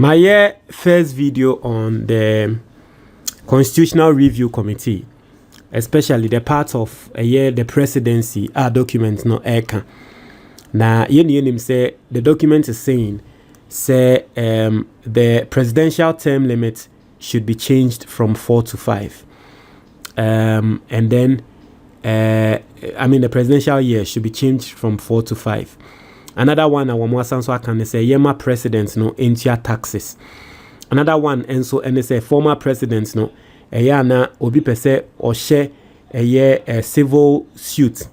My first video on the Constitutional Review Committee, especially the part of the presidency, our document no eka. Now, yenim say the document is saying the presidential term limit should be changed from 4 to 5. And then the presidential year should be changed from 4 to 5. Another one I want to can say yema presidents no into taxes. Another one and say former presidents no na obi pese or share a civil suit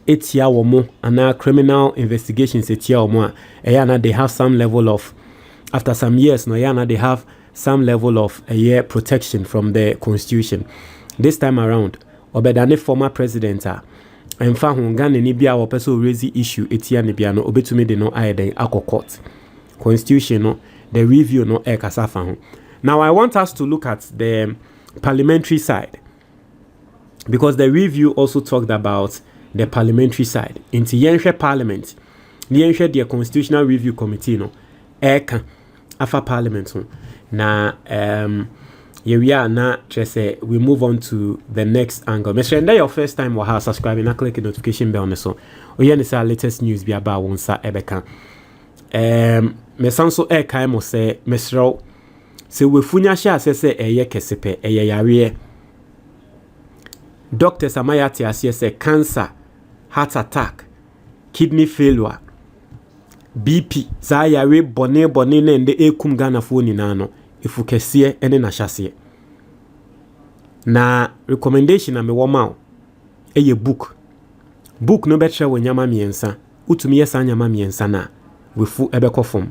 etia womo and criminal investigations etia womo na they have some level of, after some years no na they have some level of protection from the constitution. This time around obedane former president and fa Ghana ni bia wo person raise issue etia ni bia no obetumi de no ayeden akokot constitution no the review no e kasa fa ho. Now I want us to look at the parliamentary side, because the review also talked about the parliamentary side. Inti yenhwe parliament ni yenhwe the constitutional review committee no eka afa parliament ho. Na here we are now. Just we move on to the next angle. Mr. Enda, your first time wa subscribing and click the notification bell on so. Oye ni sa latest news bi aba won sa ebeka. Me sanso kai mo say Mr. Se we funya sha se eye kesepe eye yare. Doctors amayati ase say cancer, heart attack, kidney failure, BP, za yare bone ne nde ekum Ghana fo ni na no. Ifu kesiye ene na shasiye. Na recommendation na me woma eye book. Book no betre wo nyama miensa. Utumi yesa nyama miensa na wefu ebeko form.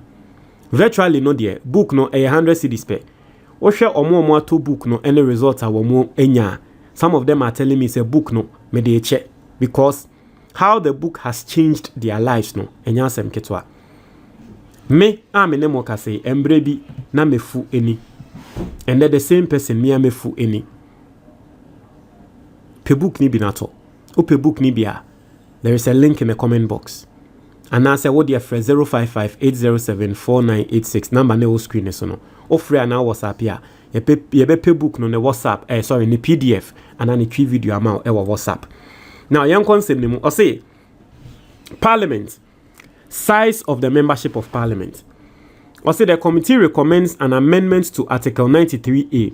Virtually no de book no 100 cedis pe. Ohwe omo ato book no any result awomo enya. Some of them are telling me say book no me de check, because how the book has changed their lives no enya sem ketwa. Me amene mo kase embrebi na mefu eni, and the same person me amefu eni. Pe book ni binato o pe book ni bia, there is a link in the comment box, and I say what dear friend 055-807-4986 number ne o screen so no o free na WhatsApp ya ye pe book no ne WhatsApp ni PDF and ani twi video ama e wo WhatsApp. Now yan concept ni mo o say Parliament, size of the membership of Parliament. Also, the committee recommends an amendment to Article 93A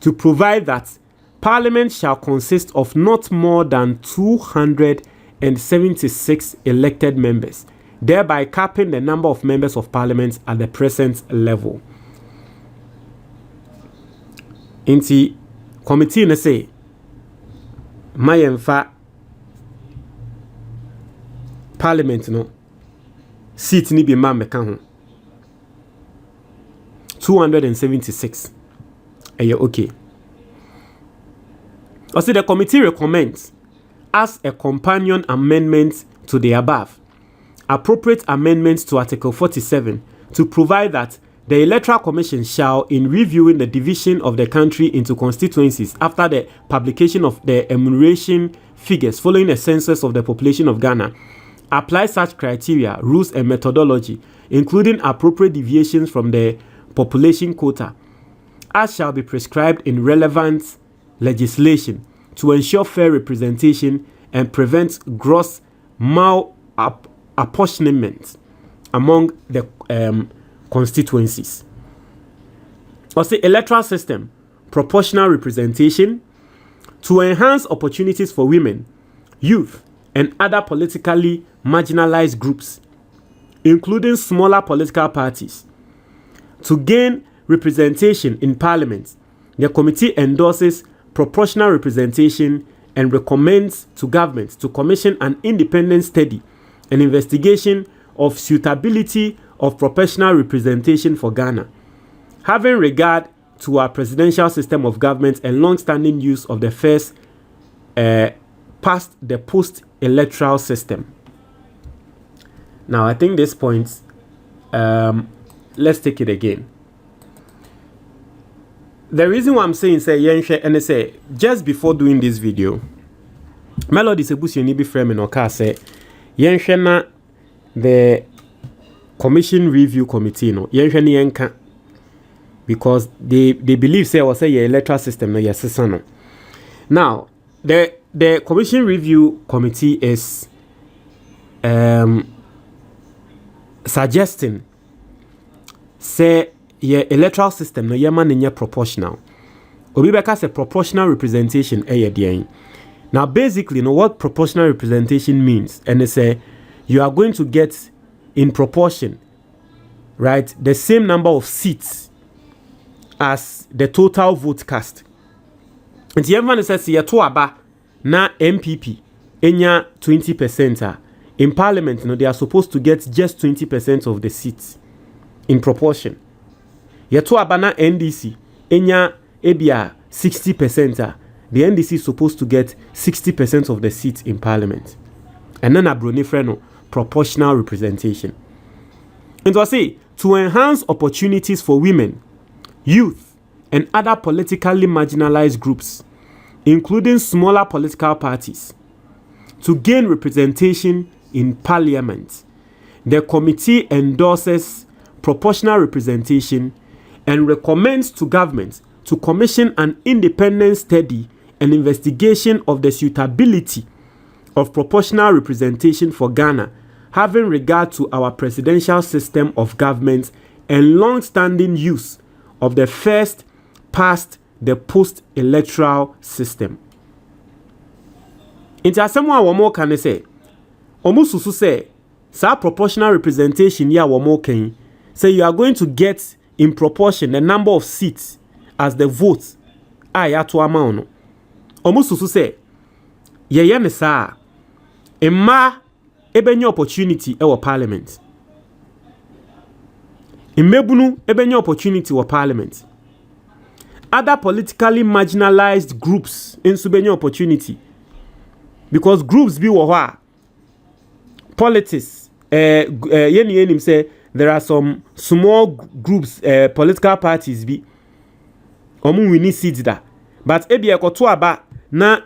to provide that Parliament shall consist of not more than 276 elected members, thereby capping the number of members of Parliament at the present level. Inti committee ne say mayemfa Parliament no seat ni bi ma meka ho 276 okay. Also, the committee recommends, as a companion amendment to the above, appropriate amendments to Article 47 to provide that the Electoral Commission shall, in reviewing the division of the country into constituencies after the publication of the enumeration figures following a census of the population of Ghana, apply such criteria, rules, and methodology, including appropriate deviations from the population quota, as shall be prescribed in relevant legislation, to ensure fair representation and prevent gross malapportionment among the constituencies. Also, electoral system, proportional representation, to enhance opportunities for women, youth, and other politically marginalized groups, including smaller political parties. To gain representation in Parliament, the committee endorses proportional representation and recommends to government to commission an independent study and investigation of suitability of proportional representation for Ghana, having regard to our presidential system of government and long-standing use of the first past the post-electoral system. Now, I think this point, let's take it again. The reason why I'm saying say yenhwe and say just before doing this video, Melodies ebusioni bi frame no ka say yenhwe na the Commission Review Committee no yenhwe ne yenka, because they believe say or say your electoral system no yes no. Now the Commission Review Committee is suggesting say your electoral system no yema ne proportional. Obi beka say proportional representation dean. Now basically no what proportional representation means, and they say you are going to get in proportion, right, the same number of seats as the total vote cast. And the everyone says here to aba na MPP enya 20%. In Parliament, they are supposed to get just 20% of the seats in proportion. Here to aba na NDC enya ebia 60%. The NDC is supposed to get 60% of the seats in Parliament. And then abronifreno proportional representation. And to say to enhance opportunities for women, youth, and other politically marginalized groups, including smaller political parties, to gain representation in Parliament, the committee endorses proportional representation and recommends to government to commission an independent study and investigation of the suitability of proportional representation for Ghana, having regard to our presidential system of government and long-standing use of the first past the post-electoral system. Into asemo a womo kan say, omo susu say, sa proportional representation ya womo kan, say you are going to get in proportion the number of seats as the votes ya to amount no. Omo susu say, ye ne sa, emma ebenye opportunity ewo Parliament. Imebunu ebenye opportunity wa Parliament. Other politically marginalized groups in subenye opportunity, because groups be wa politics yenim say there are some small groups political parties be omu wini seats da, but ebi ekoto aba na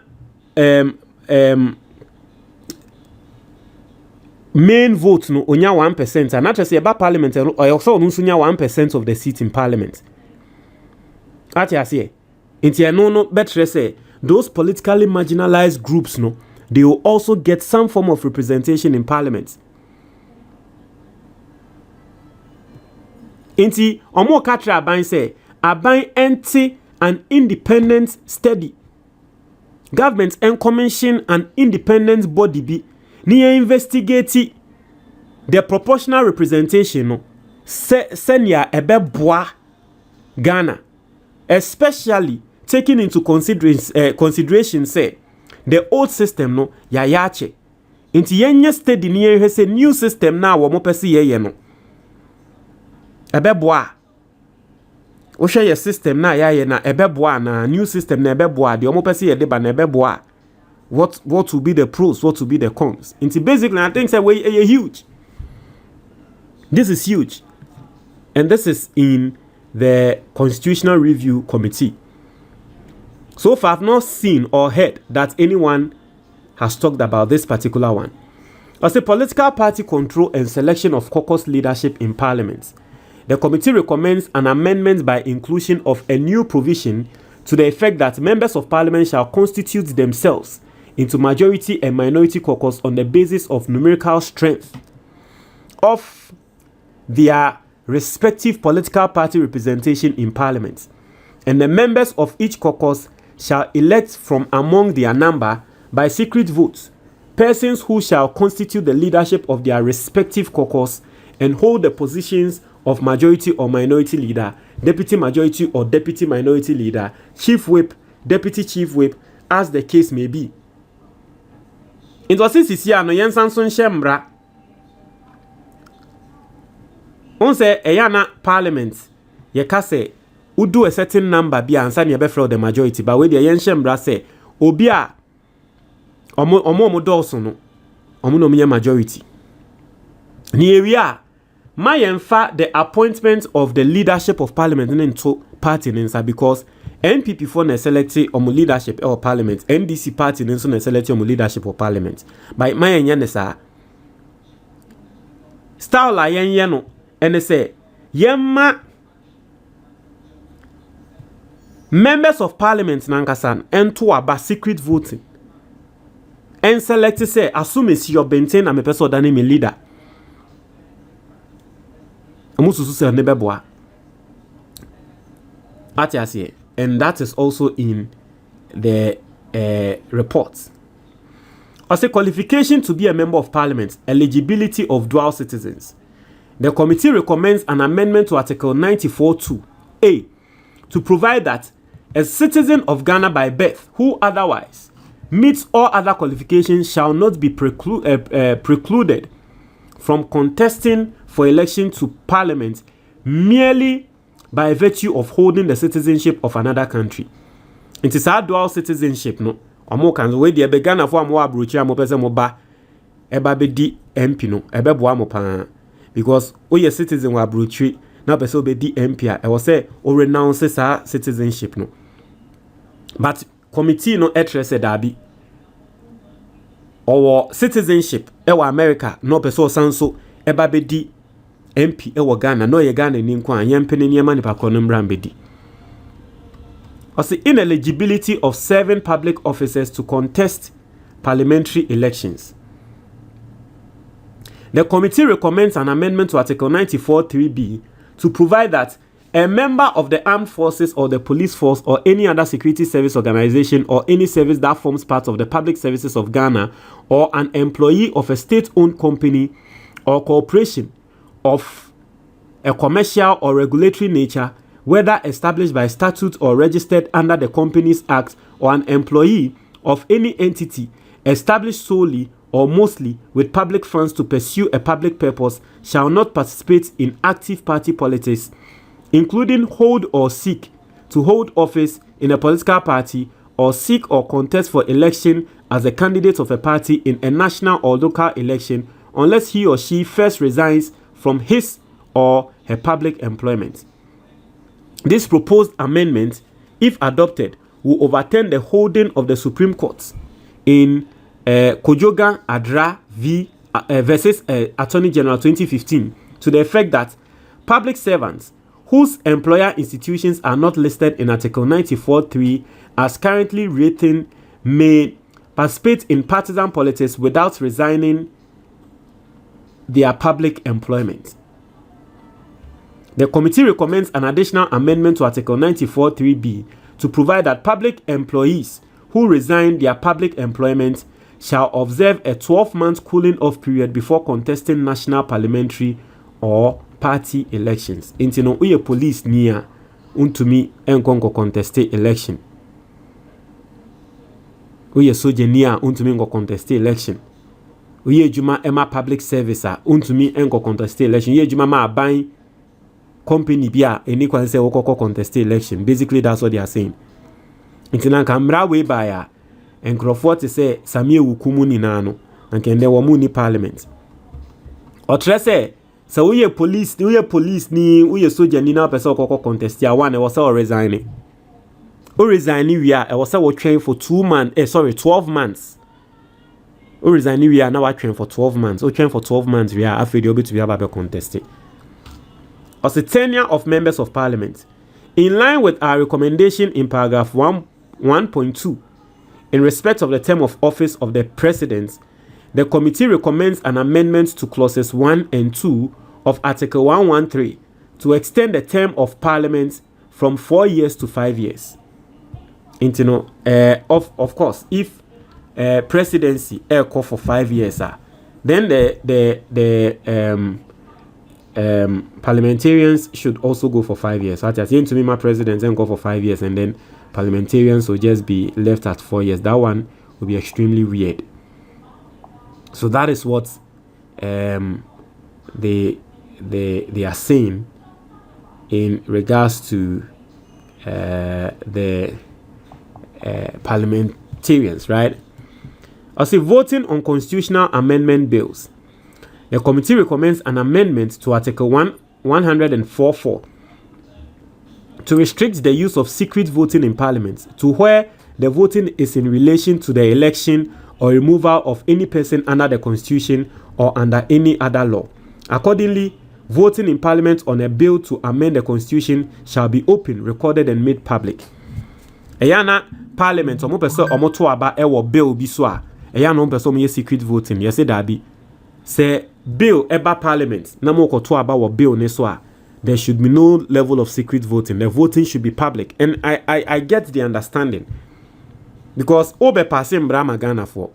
main vote no onya 1%, and not just about Parliament or also nusunya 1% of the seats in Parliament. Ati asiye. Inti no better say those politically marginalized groups no, they will also get some form of representation in Parliament. Inti omo katra aban say aban enti an independent study. Government and commission an independent body be ni investigate the proportional representation no senya ebeboa Ghana, especially taking into consideration say the old system no yayache inti yenye steady ni yenye say new system na wo mo pese ye no ebeboa wo hwe ye system na yaye na ebeboa na new system na ebeboa de wo mo pese ye de ba na ebeboa. What will be the pros, what will be the cons? Inti basically I think say we huge. This is huge. And this is in the Constitutional Review Committee. So far I've not seen or heard that anyone has talked about this particular one. As a political party control and selection of caucus leadership in Parliament, the committee recommends an amendment by inclusion of a new provision to the effect that members of Parliament shall constitute themselves into majority and minority caucus on the basis of numerical strength of their respective political party representation in Parliament, and the members of each caucus shall elect from among their number by secret votes persons who shall constitute the leadership of their respective caucus and hold the positions of majority or minority leader, deputy majority or deputy minority leader, chief whip, deputy chief whip, as the case may be. Into sisi ya no yensan so nhemra. On say eyana Parliament ye ka say udu a certain number bi ansa ne be for the majority, but we the yen nhemra say obi a omo dawso no omo no me majority. Ni area my yemfa the appointment of the leadership of Parliament into party ninsa, because NPP for na select omo leadership or Parliament, NDC party ninso na select omo leadership of Parliament. By my yen sa style la yen no and they say yemma members of parliament nankasan ento aba secret voting and select say assume is your benten and me person dane me leader amususu say nebeboa atiase, and that is also in the reports. As a qualification to be a member of parliament, eligibility of dual citizens. The committee recommends an amendment to Article 94(2)(a) to provide that a citizen of Ghana by birth who otherwise meets all other qualifications shall not be precluded from contesting for election to parliament merely by virtue of holding the citizenship of another country. It is our dual citizenship, no? Omo kan we de be Ghana fo amwo abrochi amo pese mo ba eba be di MP no ebe bo amo pa because o ye citizen wa abrochi na pese be di MP a e wo say o renounce sa citizenship no. But committee no etrese dabi or citizenship e wa America no pese o sanso eba be di MP e wo Ghana no ye Ghana ni nko an yempene niema ni pa kono mbran be di. Also, ineligibility of 7 public officers to contest parliamentary elections. The committee recommends an amendment to Article 94(3)(b) to provide that a member of the armed forces or the police force or any other security service organization or any service that forms part of the public services of Ghana or an employee of a state-owned company or corporation of a commercial or regulatory nature, whether established by statute or registered under the Companies Act, or an employee of any entity established solely or mostly with public funds to pursue a public purpose, shall not participate in active party politics, including hold or seek to hold office in a political party or seek or contest for election as a candidate of a party in a national or local election, unless he or she first resigns from his or her public employment. This proposed amendment, if adopted, will overturn the holding of the Supreme Court in Kojoga Adra v. versus Attorney General 2015 to the effect that public servants whose employer institutions are not listed in Article 94(3) as currently written may participate in partisan politics without resigning their public employment. The committee recommends an additional amendment to Article 94(3)(b) to provide that public employees who resign their public employment shall observe a 12-month cooling-off period before contesting national, parliamentary, or party elections. Inti no uye police niya untumi enkonko conteste election. Uye soje niya untumi enko conteste election. Uye juma ema public service untumi enko conteste election. Uye juma ma abain company bia eni kwa se woko contest election. Basically that's what they are saying. Intina kamra we baya enkrofo te say samie wukumu ni nano ankende wo mu ni parliament. Otrese se uye police ni uye soldier ni na pese woko contest ya one e was all resigning. O resigning we are e was all train for 12 months. O resigning we are now train for 12 months. O train for 12 months we are after the obi to be able to contest. As the tenure of members of parliament, in line with our recommendation in paragraph 1.2, in respect of the term of office of the president, the committee recommends an amendment to clauses 1 and 2 of Article 113 to extend the term of parliament from 4 years to 5 years. Of course, if presidency call for 5 years, then the parliamentarians should also go for 5 years. So as to me, my president then go for 5 years, and then parliamentarians will just be left at 4 years. That one will be extremely weird. So that is what they are saying in regards to the parliamentarians, right? As voting on constitutional amendment bills, the committee recommends an amendment to Article 104(4) to restrict the use of secret voting in Parliament to where the voting is in relation to the election or removal of any person under the Constitution or under any other law. Accordingly, voting in Parliament on a bill to amend the Constitution shall be open, recorded, and made public. Eyana Parliament, omo pese omo to aba ewo bill bi so a, eyana omo pese omo ye secret voting. Ye say that be. Say bill eba Parliament, na mo to aba wo bill ne so a, there should be no level of secret voting. The voting should be public. And I get the understanding. Because obe passe mbra magana for.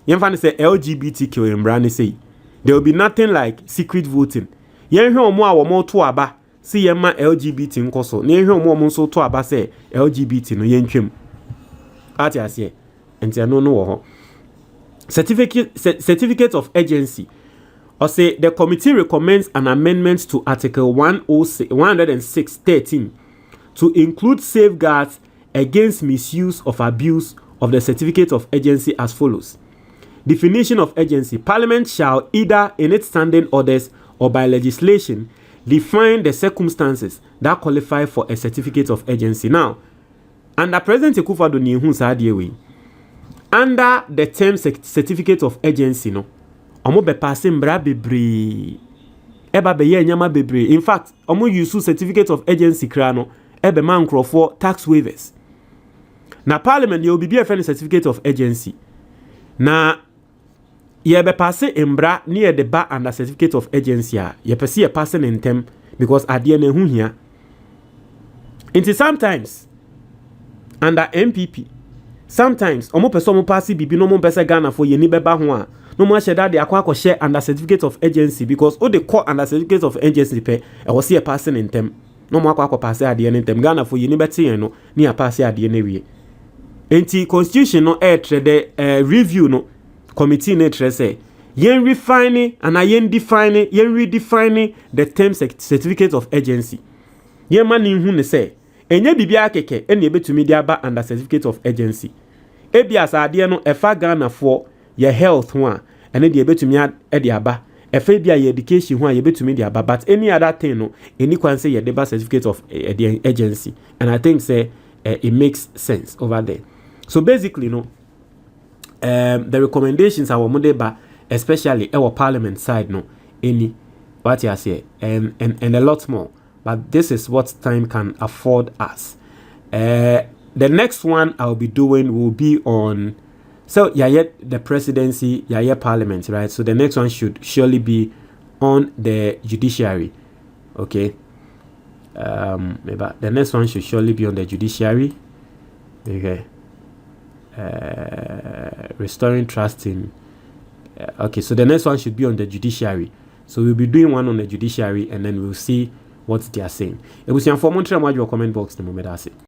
Yemfa say LGBTQ mbra ne say. There will be nothing like secret voting. Yen hwe omo a wo mo to aba, see yema LGBT nkoso. Ne hwe omo nso to aba say LGBT no yentwem. Ati ase. Enti no wo ho. Certificate of agency. Or say the committee recommends an amendment to Article 106.13 to include safeguards against misuse of abuse of the certificate of agency as follows. Definition of agency. Parliament shall either in its standing orders or by legislation define the circumstances that qualify for a certificate of agency. Now, under President Akufo-Addo ni hu sa de we. Under the term certificate of agency no, omo be passe mbra bebre. Eba be ye nyama bebre. In fact, omo use certificate of agency kra no, ebe man for tax waivers. Na Parliament ye obi be a certificate of agency. Na ye be passe mbra near the bar under certificate of agency a ye pese ye passe in term because adie na hu hia. Until sometimes under MPP, sometimes omo pese omo passe bibi no mo pese Ghana for ye ni beba ho a no mo share that they akwa share under certificate of agency because all the court under certificate of agency pe e was here passing in term no mo akwa passe ade in term Ghana for ye ni beti yen no ni a passe ade na wie enti constitution no trade review no committee na tre say yen refine and yen define yen redefine the term certificate of agency yen man hu ne say enye bibia keke ene betumi dia ba under certificate of agency ebi asade no efa Ghana for your health one and then the betumi e aba efa bia your education one you betumi aba but any other thing no any can say your deba certificate of the agency and I think say it makes sense over there. So basically no the recommendations are modeba especially our Parliament side no any what you say and a lot more, but this is what time can afford us. The next one I'll be doing will be on yet the presidency, yet Parliament, right? So the next one should surely be on the judiciary. Okay. Maybe the next one should surely be on the judiciary. Okay. Restoring trust in. Okay, so the next one should be on the judiciary. So we'll be doing one on the judiciary, and then we'll see what they are saying. It was your comment box the moment I say.